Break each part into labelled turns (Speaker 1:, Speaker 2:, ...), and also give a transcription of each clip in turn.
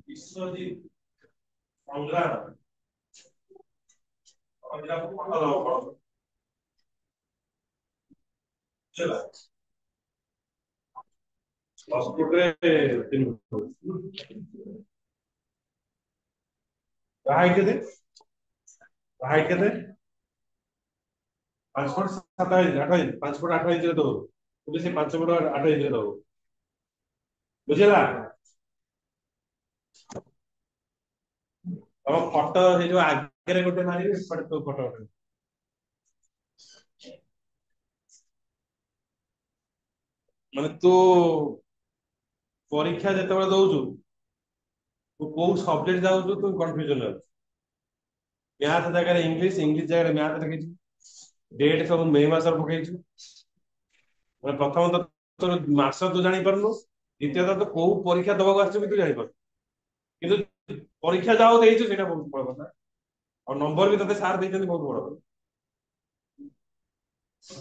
Speaker 1: विश्वजीत संग्राम चला हाइट केते 5 foot 7 inch 8 inch 5 foot 8 inch रे दो तुम से 5 फुट 8 इंच रे दो बुझला हम फोटो हे जो आगे रे गोटे मारी फोटो फोटो माने तू परीक्षा जते बेले दउछु तू को सब्जेक्ट जाउछु तू कंफ्यूजन है मैथ जगह इंग्लिश इंग्लिश जगह मैथ रखिछु डेट सब मे मास पकईछु माने प्रथम तो तोर मास तू जानि परनु द्वितीय तो को परीक्षा दबाक आछू भी तू जानि पर किंतु परीक्षा जाओ देइछु सेटा बहुत बड़ କଥା और नंबर भी तते सार देइछन बहुत बड़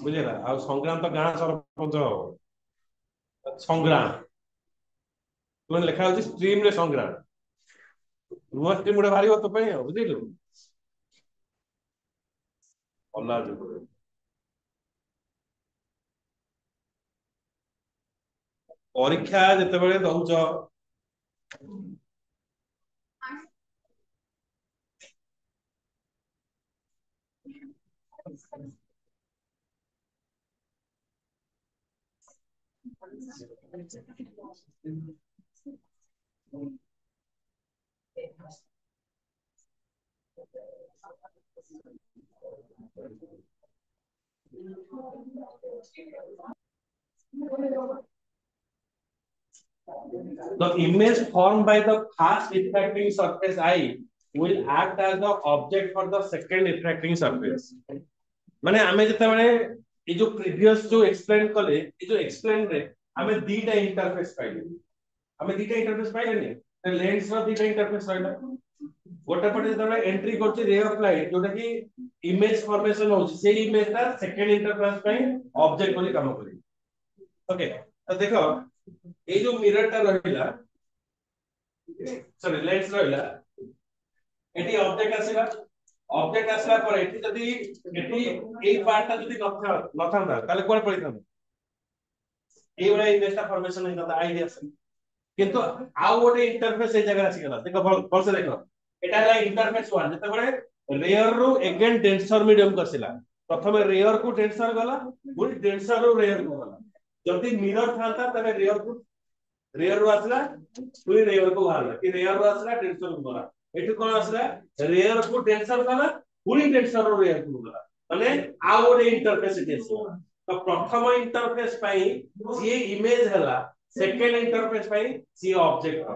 Speaker 1: बुझेला आ संग्राम तो गां सरपंच संग्राम तू लेखा होची स्ट्रीम रे संग्राम नुआ स्ट्रीम गुडे भारी तो पई बुझिलु अल्लाह जो परीक्षा जते बेले दउछ The image formed by the first refracting surface I will act as the object for the second refracting surface. माने आमे जते माने ए जो प्रीवियस जो एक्सप्लेन कले ए जो एक्सप्लेन रे आमे दीटा इंटरफेस पाइले आमे दीटा इंटरफेस पाइले ने लेंस रो दीटा इंटरफेस रहला गोटे पटे जते एंट्री करछि रे ऑफ लाइट जोटा कि इमेज फॉर्मेशन होछि से इमेज ता सेकंड इंटरफेस पई ऑब्जेक्ट बोली काम करी ओके तो देखो ए जो मिरर टा रहला सॉरी लेंस रहला एटी ऑब्जेक्ट आसला पर एटी जदी एटी ए पार्ट ता जदी नथांदा ताले कोन पडिथांदा ए वाला इमेज ता फॉर्मेशन नहीं करता आईडिया से किंतु आउ गोटे इंटरफेस ए जगह आसी गला देखो भल से देखो एटा हला इंटरफेस 1 जते बडे रेयर रो अगेन डेंसर मीडियम करसिला प्रथमे रेयर को डेंसर गला पुनी डेंसर रो रेयर को गला जदी मिरर थांता तबे रेयर रो आसला पुनी रेयर को बाहरला कि रेयर रो आसला डेंसर को गला एठु कोन आसला रेयर को डेंसर गला पुनी डेंसर रो रेयर को गला माने आ गोटे इंटरफेस इति आसला तो प्रथम इंटरफेस पई जे इमेज हला सेकंड इंटरफेस पई सी ऑब्जेक्ट हो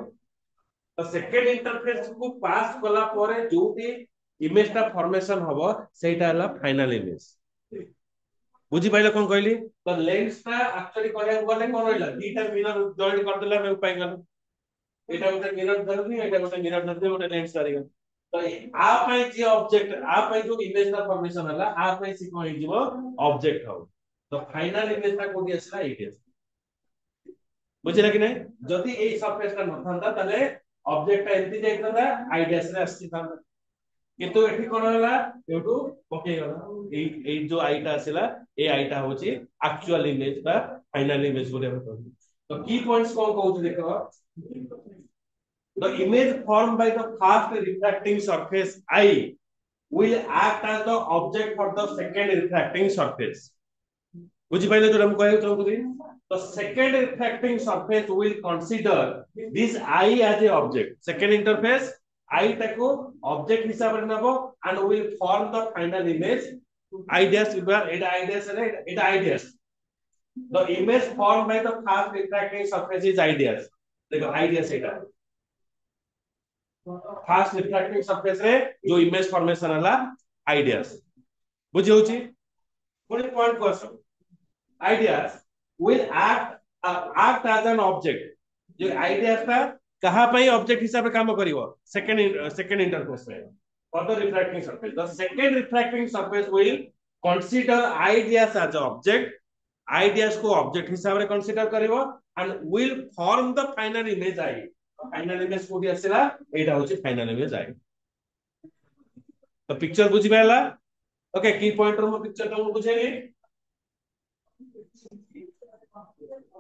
Speaker 1: तो सेकंड इंटरफेस को पास कला परे जोटी इमेज ता फॉर्मेशन हबो सेटा हला फाइनल इमेज बुझी पाइले कोन कहली तो लेंस ता एक्चुअली कहया गले कोन रहला दीटा मिरर जॉइंट कर देला मैं पाइ गलो एटा गोटे मिरर धरनी एटा गोटे मिरर धरनी गोटे लेंस सारी गलो तो आ पई जे ऑब्जेक्ट आ पई जो इमेज ता फॉर्मेशन हला आ पई सी कोन हिजबो ऑब्जेक्ट हो तो फाइनल इमेज ता कोडी असला एटी बुझिला कि नहीं जदी ए सरफेस ता नथांदा तले ऑब्जेक्ट ता एंती जाइतंदा आईडिया से आसीथांदा किंतु एठी कोन हला एठू पके गला ए जो आईटा आसीला ए आईटा होची एक्चुअल इमेज बा फाइनल इमेज बोले हम कहू तो की पॉइंट्स कोन कहू देखो the image formed by the first refracting surface I will act as the object for the second refracting surface बुझी पाइले जो हम कहै तुमको the second refracting surface will consider this I as a object second interface I ताको object हिसाब रे नबो and will form the final image ideas এটা ideas রে এটা ideas the image formed by the fast refracting surface is ideas देखो ideas এটা fast refracting surface रे जो image formation होला ideas बुझी होची पुणी पॉइंट को आसो ideas will act as an object जो ideas था कहाँ पे ऑब्जेक्ट हिसाब से काम करिवो सेकंड इंटरफेस में for the refracting surface the second refracting surface will consider ideas as an object ideas को ऑब्जेक्ट हिसाब से कंसीडर करिवो and will form the final image I final image कोडी आसेला एटा होची फाइनल इमेज आई तो picture बुझी पाला ओके की पॉइंट रो पिक्चर तो बुझेली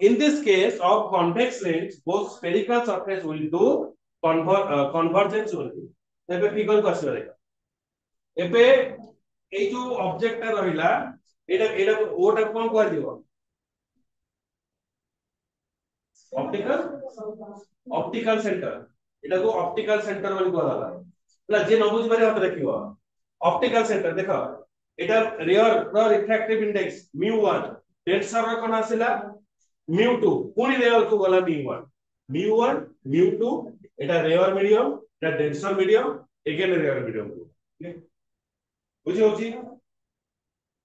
Speaker 1: in this case of convex lens both spherical surface will do convergence only एबे फिगर को आसीबा देखा एबे ए जो ऑब्जेक्ट ता रहिला एटा ओटा कोन कर दिबो ऑप्टिकल सेंटर एटा को ऑप्टिकल सेंटर बोली कहला होला जे न बुझ पारे मत देखिबो ऑप्टिकल सेंटर देखो एटा रियर रो रिफ्रैक्टिव इंडेक्स μ1 टेंसर रो कोन आसीला μ2 पुनी लेवल को गला μ1 μ2 एटा रेयर मीडियम एटा denser medium again rarer medium बुझी होची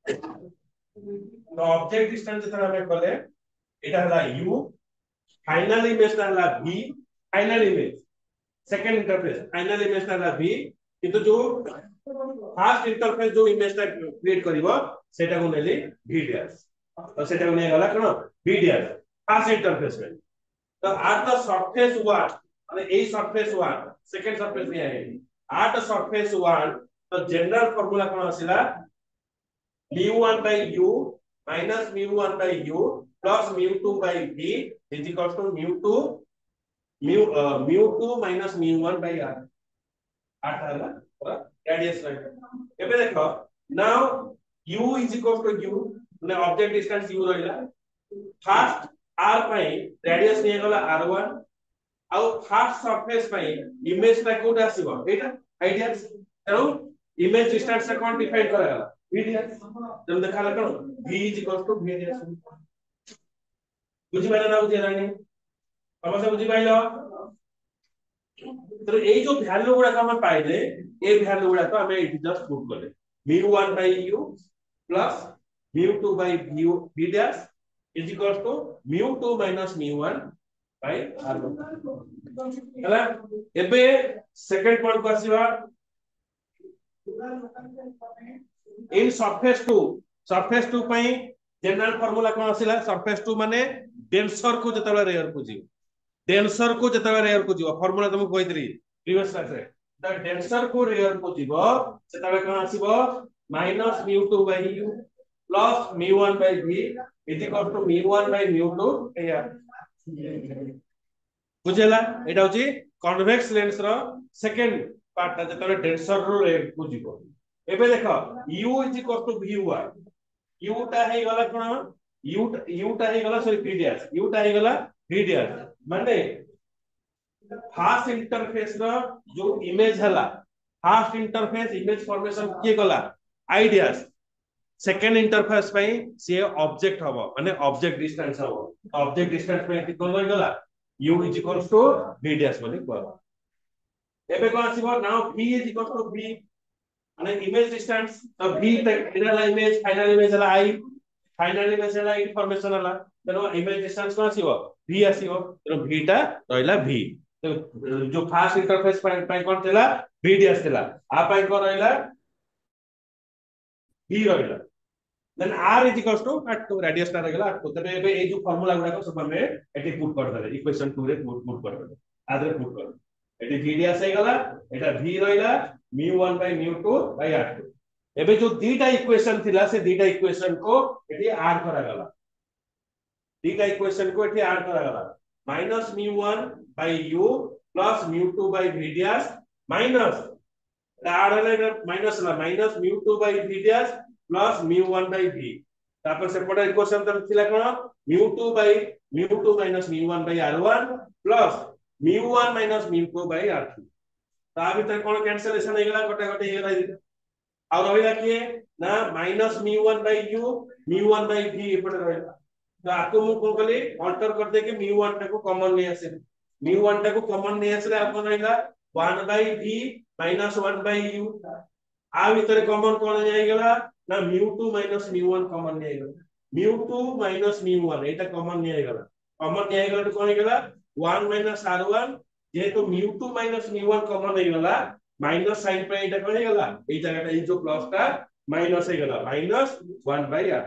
Speaker 1: तो ऑब्जेक्ट डिस्टेंस जतरा हमें कहले एटा हला u फाइनल इमेज ता हला v final image second interface final image ता हला v किंतु जो फर्स्ट इंटरफेस जो इमेज ता क्रिएट करिवो सेटा को नेली v डैश तो सेटा को नै गला कोन v डैश फर्स्ट इंटरफेस में तो एट द सरफेस 1 माने ए सरफेस 1 सेकंड सरफेस में है एट द सरफेस 1 तो जनरल फार्मूला कोन आसीला mu1 by u minus mu1 by u plus mu2 by v is equals to mu2 minus mu1 by r आठ आला radius right एबे देखो now u is equals to u माने object distance u रहिला first r पई radius ने गला r1 आउ फर्स्ट सरफेस पई इमेज ता कोड आसीबो एटा आइडिया तेनु इमेज डिस्टेंस से कोन डिफाइन करागला VDS जब देखा लगा V is equals to VDS बुझी पाइला ना बुझी रानी समस्या बुझी पाइलो तो ए जो वैल्यू गुडा हम पाइले ए वैल्यू गुडा तो हमें इट जस्ट पुट करले mu1 by u plus mu2 by v dash is equals to mu2 minus mu1 by r1 हला एबे सेकंड पॉइंट को आसीबा इन सरफेस 2 पई जनरल फार्मूला कोन आसीला सरफेस 2 माने डेंसर को जतला रेयर को जीव डेंसर को जतला रेयर को जीव फार्मूला तुम कहितरी प्रीवियस क्लास रे द डेंसर को रेयर को जीव सेतले कोन आसीबो minus mu2 by u plus mu1 by v is equal to mu1 by mu2 एया बुझेला एटा होची कन्वेक्स लेंस रो सेकंड पार्ट ता जतले डेंसर रो रेयर को जीव एबे देखो u is equal to vy u ता हे गला कोन u ता हे गला सॉरी v डैश u ता हे गला v डैश माने फर्स्ट इंटरफेस रो जो इमेज हला फर्स्ट इंटरफेस इमेज फॉर्मेशन के गला आइडियास सेकंड इंटरफेस पे से ऑब्जेक्ट हबो माने ऑब्जेक्ट डिस्टेंस हबो ऑब्जेक्ट डिस्टेंस पे कोन होय गला u is equal to v dash बोली कहबो एबे कोन आसीबो now v is equal to v અને ઇમેજ ડિસ્ટન્સ તો v ઇનરલ ઇમેજ ફાઇનલ ઇમેજ હલા i ફાઇનલ ઇમેજ હલા ઇન્ફોર્મેશન હલા તેનો ઇમેજ ડિસ્ટન્સ કોણ આસીબો v આસીબો તેનો v ટા ରହିଲା v તો જો ફાસ્ટ ઇન્ટરફેસ ପାଇଁ કોણ થેલા v डी આસલા આ ପାଇଁ કોણ ରହିଲା v ରହିଲା then r is equals to at to radius टा रहला at तो एबे ए जो फार्मूला गुडा को सब हमें एटी पुट कर देले इक्वेशन 2 रे पुट कर देले आदरे पुट कर एटी v डी आसे गला एटा v ରହିला mu1 by mu2 by r2 एबे जो दीटा इक्वेशन थिला से दीटा इक्वेशन को एठी ऐड करा गला दीटा इक्वेशन को एठी ऐड करा गला minus mu1 by u plus mu2 by v dash minus add हले माइनस ला minus mu2 by v dash plus mu1 by v तापर सेपटा इक्वेशन त थिला कोन mu2 by mu2 minus mu1 by r1 plus mu1 minus mu2 by r2 ता भीतर कोन cancellation हे गला गोटे गोटे हे गला ଆଉ ରହିଲା କିଏ ନା ମାଇନସ μ1/u μ1/v ଏପଟେ ରହିଲା। ତ ଆକୁ ମୁଁ କଣ କଲି ଅଲ୍ଟର କରିଦେଇକି μ1 ଟାକୁ କମନ ନେଇ ଆସିଲି। μ1 ଟାକୁ କମନ ନେଇ ଆସିଲେ ଆଉ କଣ ରହିଲା 1/v minus 1/u। आ ভিতরে কমন কোন যাইগলা না μ2 μ1 কমন নিয়ে μ2 μ1 এটা কমন নিয়ে গেল। কমন নিয়ে গেল কোন হইগলা 1 r1 যেহেতু μ2 μ1 কমন হয়ে গেল মাইনাস সাইন পে এটা কোন হয়ে গেল এই জায়গাটা এই যে প্লাসটা মাইনাস হয়ে গেল -1/r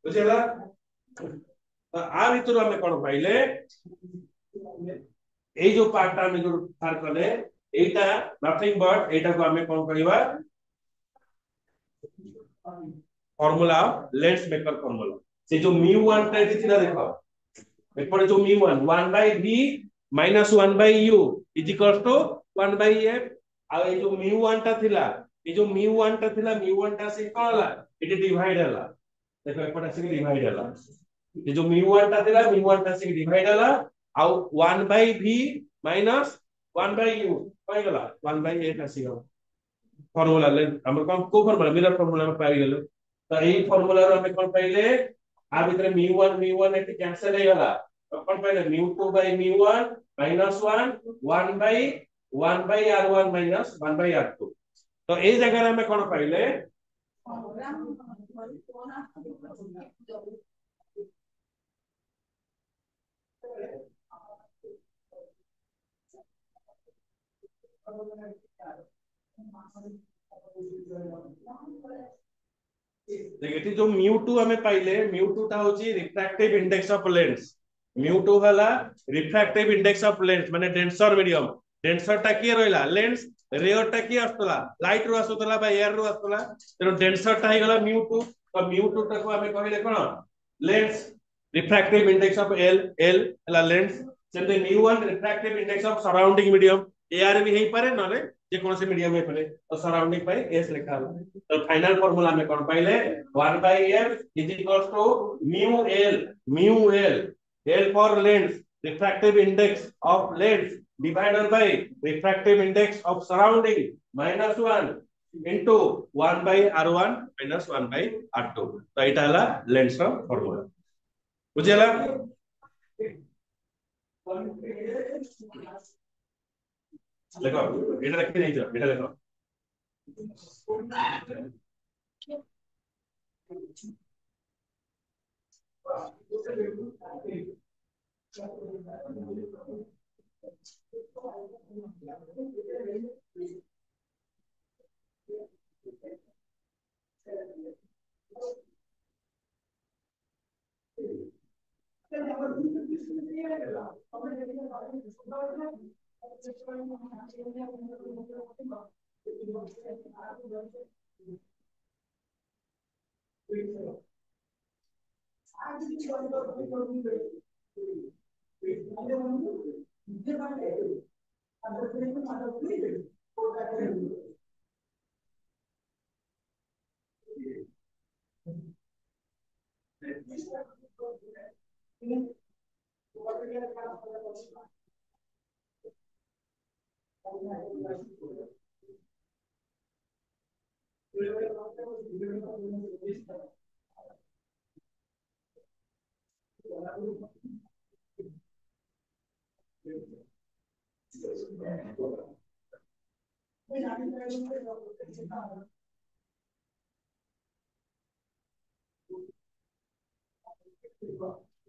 Speaker 1: বুঝলা। आ ভিতরে আমি কোন পাইলে এই যে পার্টটা আমি যে ফার কলে এইটা নাথিং বাট এইটাকে আমি কোন করিবা फॉर्मूला लेट्स मेकर फॉर्मूला से जो μ1 टा एठी थिला देखो एपरे जो μ1 1/v - 1/u = 1/f आ ए जो μ1 टा थिला ए जो μ1 टा थिला μ1 टा से कोला एठी डिवाइड हला देखो एपटे से डिवाइड हला ए जो μ1 टा थिला μ1 टा से डिवाइड हला आ 1/v - 1/u पाई गला 1/f आसी गला फॉर्मूला ले हमर कोन को फॉर्मूला मिरर फॉर्मूला में पाई गेले तो एई फॉर्मूला रो हमें कोन पाइले आ भीतर μ1 एटी कैंसिल हो गला तो कोन पाइले μ2/μ1 -1 1/r1 - 1/r2 तो एई जगह रे हमें कोन पाइले देखिए जो μ2 हमें पाइले μ2 टा होची रिफ्रैक्टिव इंडेक्स ऑफ लेंस μ2 वाला रिफ्रैक्टिव इंडेक्स ऑफ लेंस माने डेंसर मीडियम डेंसर टा की रहला लेंस रेयर टा की आस्तला लाइट रो आस्तला बा एयर रो आस्तला तेरो डेंसर टा हे गला μ2 तो μ2 टा को हमें कहले कोन lens refractive index of L हला लेंस सेते μ1 refractive index of surrounding medium एआर भी हे पारे नले जे कोन से मीडियम हे पारे तो सराउंडिंग पाई एस लिखा हला तो फाइनल फार्मूला में कोन पाइले 1/f = L for lens refractive index of lens divided by refractive index of surrounding -1 into 1/r1 - 1/r2 तो एटा हला लेंस रो फार्मूला बुझियला देखो एटा रखि नै छ एटा देखो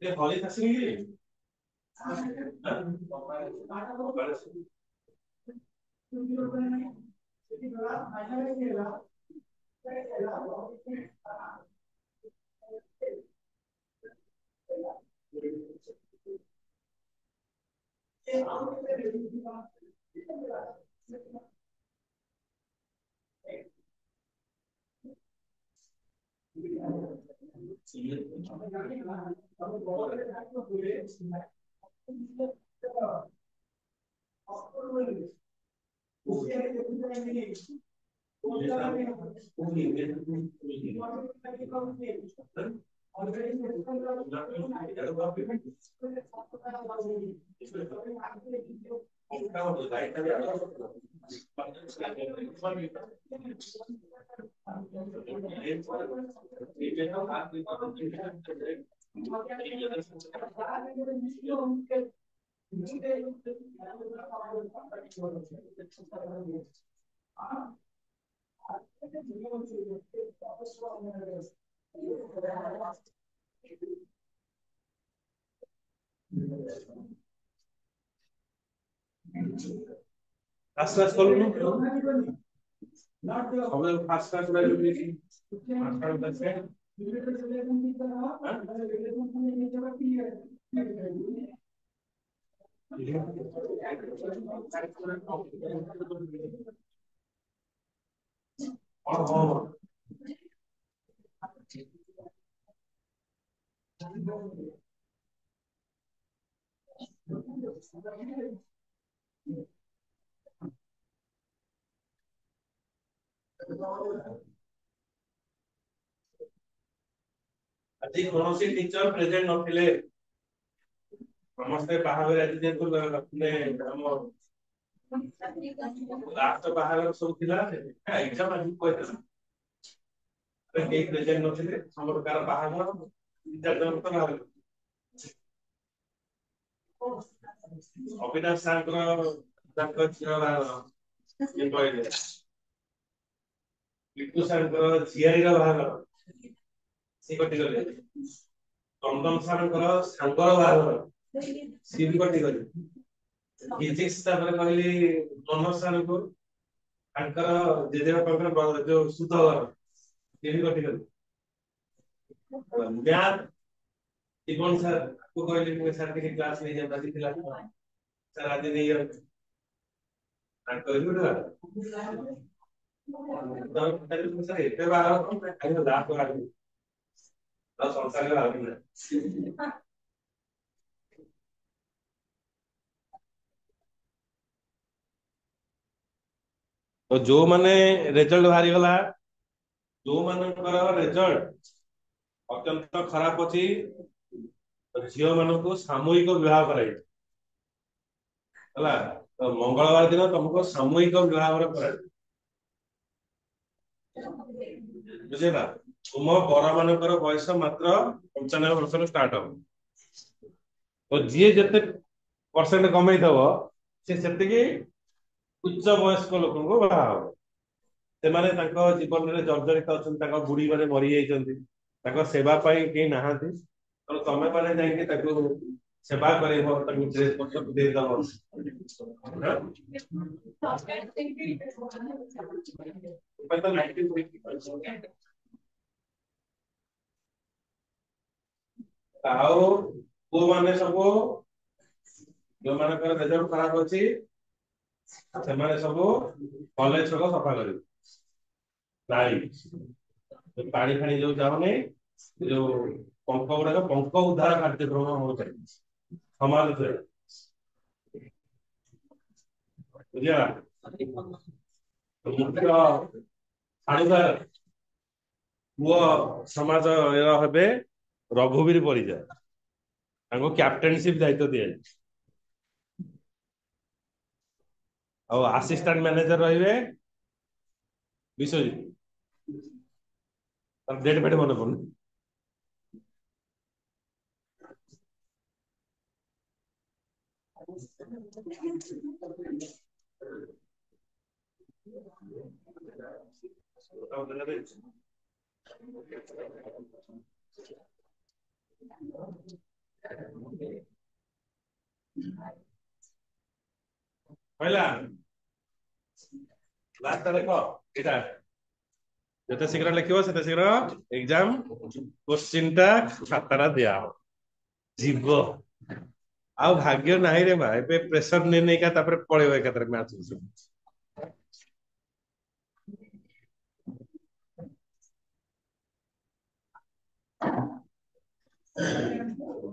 Speaker 1: ये हॉली थासिंग की ফার্স্ট ক্লাস করুন আমাদের ফার্স্ট ক্লাস করে দিয়েছি ଆଜି କୌଣସି ଟିଚର ପ୍ରେଜେଣ୍ଟ ନଥିଲେ ସମସ୍ତେ ବାହାଘର ଆଜି ଯେହେତୁ ଆମ ଲାଷ୍ଟ ବାହାଘର ସବୁ ଥିଲା ଏକ୍ସାମ ଆଜି କହିଥିଲା କେହି ପ୍ରେଜେଣ୍ଟ ନଥିଲେ ସମସ୍ତ କାର ବାହାଘର ଜଣଙ୍କ ବାହାଘର ଅବିନାଶ ସାରଙ୍କର ତାଙ୍କ ଝିଅ ବାହାଘର କହିଲେ ଲିଟୁ ସାରଙ୍କର ଝିଆରୀର ବାହାଘର ସେ କଟିଗଲେ ଚନ୍ଦନ ସାରଙ୍କର ସାଙ୍ଗର ବାହାଘର ସିଏ ବି କଟିଗଲେ ଫିଜିକ୍ସ ତାପରେ କହିଲି ମନୋଜ ସାରଙ୍କୁ ତାଙ୍କର ଜେଜେବାପାଙ୍କର ଯୋଉ ସୁଧ ଘର ସିଏ ବି କଟିଗଲେ ମ୍ୟାଥ ଜୀବନ ସାର କୁ କହିଲି ମୁଁ ସାର ଟିକେ କ୍ଲାସ ନେଇଯାଆନ୍ତୁ ଆଜି ଥିଲା ସାର ଆଜି ନେଇଯାଆନ୍ତୁ ତାଙ୍କର ବି ଗୋଟେ ଏତେ ବାହାଘର ଖାଲି ଲାଷ୍ଟ ବାହାଘର ଆଉ ସଂସାରରେ ବାହାଘର ତ ଯୋଉମାନେ ରେଜଲ୍ଟ ବାହାରିଗଲା ଯୋଉମାନଙ୍କର ରେଜଲ୍ଟ ଅତ୍ୟନ୍ତ ଖରାପ ଅଛି ଝିଅ ମାନଙ୍କୁ ସାମୂହିକ ବିବାହ କରାଇଛି ହେଲା ତ ମଙ୍ଗଳବାର ଦିନ ତମକୁ ସାମୂହିକ ବିବାହର କରାଯିବ ବୁଝିଲା ତୁମ ବର ମାନଙ୍କର ବୟସ ମାତ୍ର 95 ବର୍ଷରୁ ଷ୍ଟାର୍ଟ ହବ ତ ଯିଏ ଯେତେ ପରସେଣ୍ଟ କମେଇଥବ ସେ ସେତିକି ଉଚ୍ଚ ବୟସ୍କ ଲୋକଙ୍କୁ ବାହା ହବ ସେମାନେ ତାଙ୍କ ଜୀବନରେ ଜର୍ଜରିତ ଅଛନ୍ତି ତାଙ୍କ ବୁଢୀ ମାନେ ମରି ଯାଇଛନ୍ତି ତାଙ୍କ ସେବା ପାଇଁ କେହି ନାହାନ୍ତି ତେଣୁ ତମେ ମାନେ ଯାଇକି ତାକୁ ସେବା କରିବ ତାକୁ ଡ୍ରେସ ପତ୍ର ଦେଇଦବ ଆଉ ପୁଅ ମାନେ ସବୁ ଯୋଉମାନଙ୍କର ରେଜଲ୍ଟ ଖରାପ ଅଛି ସେମାନେ ସବୁ କଲେଜ ଛକ ସଫା କରିବେ ପାଣି ପାଣି ଫାଣି ଯୋଉ ଯାଉନି ଯୋଉ ପଙ୍କ ଗୁଡାକ ପଙ୍କ ଉଦ୍ଧାର କାର୍ଯ୍ୟକ୍ରମ ଆମର ଚାଲିଛି ସମାଜରେ ବୁଝିଲା ମୁଖ୍ୟ ଶାଢୀଦାର ପୁଅ ସମାଜ ହେବେ ରଘୁବୀର ପରିଜା ତାଙ୍କୁ କ୍ୟାପ୍ଟେନସିପ ଦାୟିତ୍ୱ ଦିଆଯାଇଛି ଆଉ ଆସିଷ୍ଟାଣ୍ଟ ମ୍ୟାନେଜର ରହିବେ ବିଶ୍ୱଜିତ ଡେଟ୍ ଫେଟ୍ ମନେ ପଡୁନି କହିଲା ଲାଷ୍ଟ ଦେଖ ଏଇଟା ଯେତେ ଶୀଘ୍ର ଲେଖିବ ସେତେ ଶୀଘ୍ର ଏକ୍ସାମ କୋଶ୍ଚିନ୍ ଟା ଖାତାଟା ଦିଆହବ ଯିବ ଆଉ ଭାଗ୍ୟ ନାହିଁ ରେ ମା ଏବେ ପ୍ରେସର ନେଇକା ତାପରେ ପଳେଇବ ଏକାଥରେ ମ୍ୟାଥ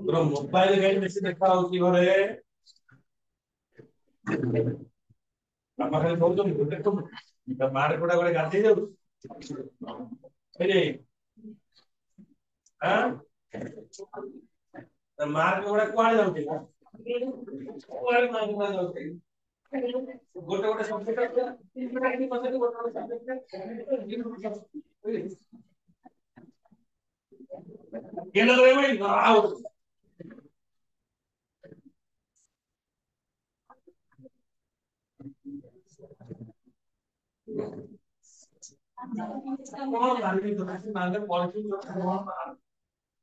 Speaker 1: ତୋର ମୋବାଇଲ କାହିଁ ବେଶୀ ଦେଖା ହଉଛି ଘରେ ବାପା ଖାଲି କହୁଛନ୍ତି ଦେଖୁନୁ ମାର୍କ ଗୁଡା ଗୋଟେ ଗାଧେଇ ଯାଉଛି ମାର୍କ ଗୁଡା କୁଆଡେ ଯାଉଛି କୁଆଡେ ମାର୍କ ଗୁଡା ଯାଉଛି गोटे गोटे सब्जेक्ट गोटे गोटे सब्जेक्ट केला रे भाई आओ कौन गाली तो ऐसे नाले पॉलिटिक्स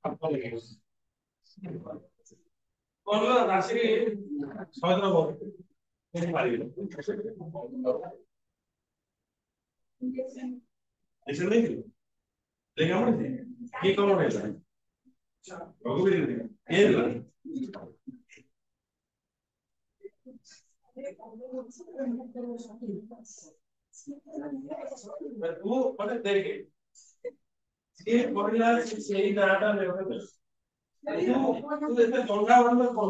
Speaker 1: आपको लगेगा कौन लो राशि सौदा बोल नहीं पारी ऐसे नहीं देखा मुझे ये कौन है रघुवीर ये तू मतलब देख ये पढ़ला से नाटा ले तू एते गंगा बंद कर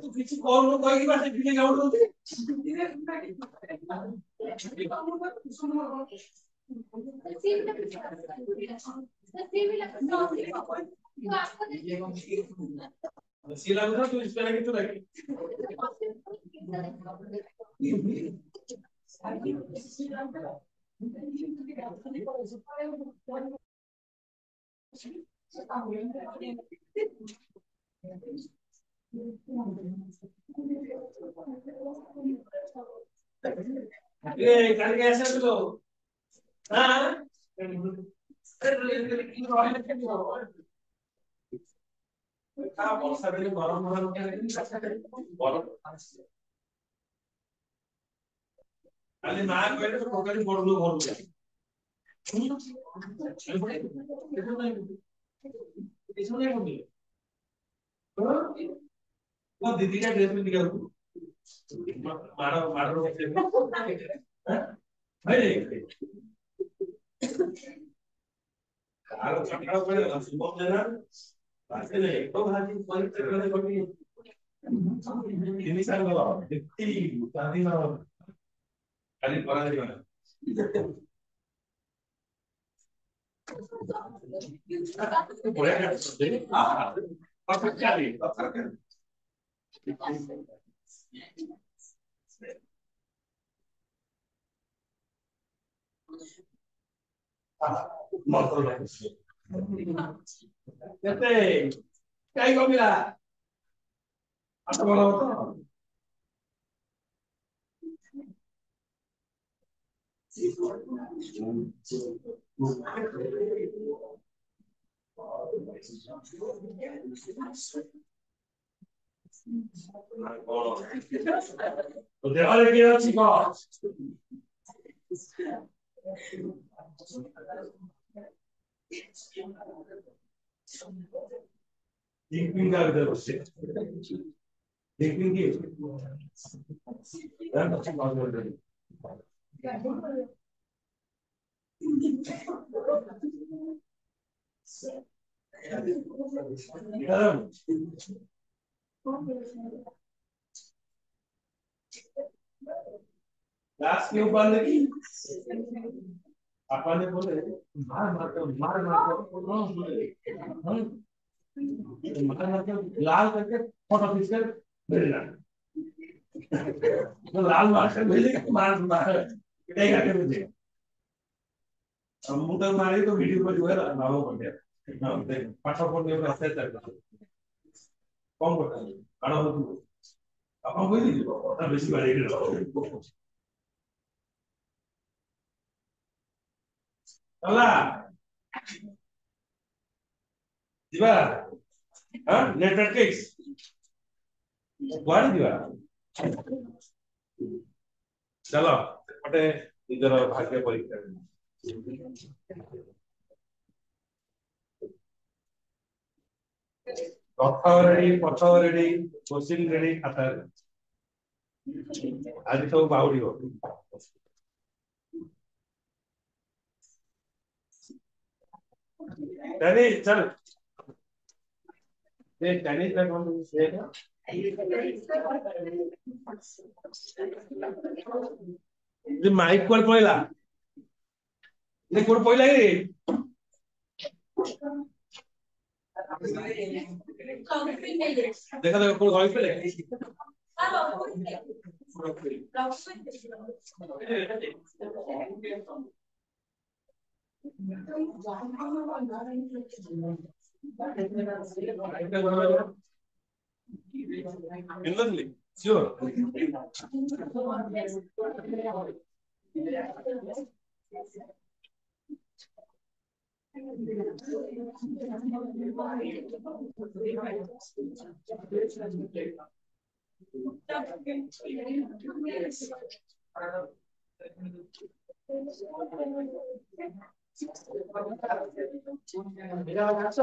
Speaker 1: तू किसी कौन लो कोई की बात फिर जाऊ सीला तू इस पे लगी तू लगी ये कर कैसे तो हां का वर्षा दिने गरम गरम गरम खाली ना कहले तो टोटली बडलु भरु वो दीदी का ड्रेस में दिखा मारो मारो भाई कारो चटका पर सुबह देना बाकी नहीं तो भाजी पर चटका कोई ini saya kalau dikti tadi kalau kali orang di mana boleh kan jadi apa kali motor lagi Tete, kayak kau bilang apa kalau udah ada kira sih kok tinggal terus tinggi dan masih mau dari Gas के ऊपर लगी अपन ने बोले मार मार मार लाल करके photo खींच कर भेजना तो लाल मार कर भेजे मार मार क्या करके भेजे हम मुंह मारे तो वीडियो पर जो है नाम पड़ गया पाठक पढ़ने में ऐसे चलता कौन करता है काढ़ा हो तू अपन कोई नहीं तब बेसी बारे के चला दिवा हां नेटवर्क केस कुआड़ी दिवा चलो पटे इधर भाग्य परीक्षा कथा रेडी पथा रेडी क्वेश्चन रेडी खाता आज सब बाउडी हो चल ये टेनिस का कौन से है ये माइक पर पड़ेला ये कोड पड़ेला रे देखा देखा कोड गॉइस पे Sure.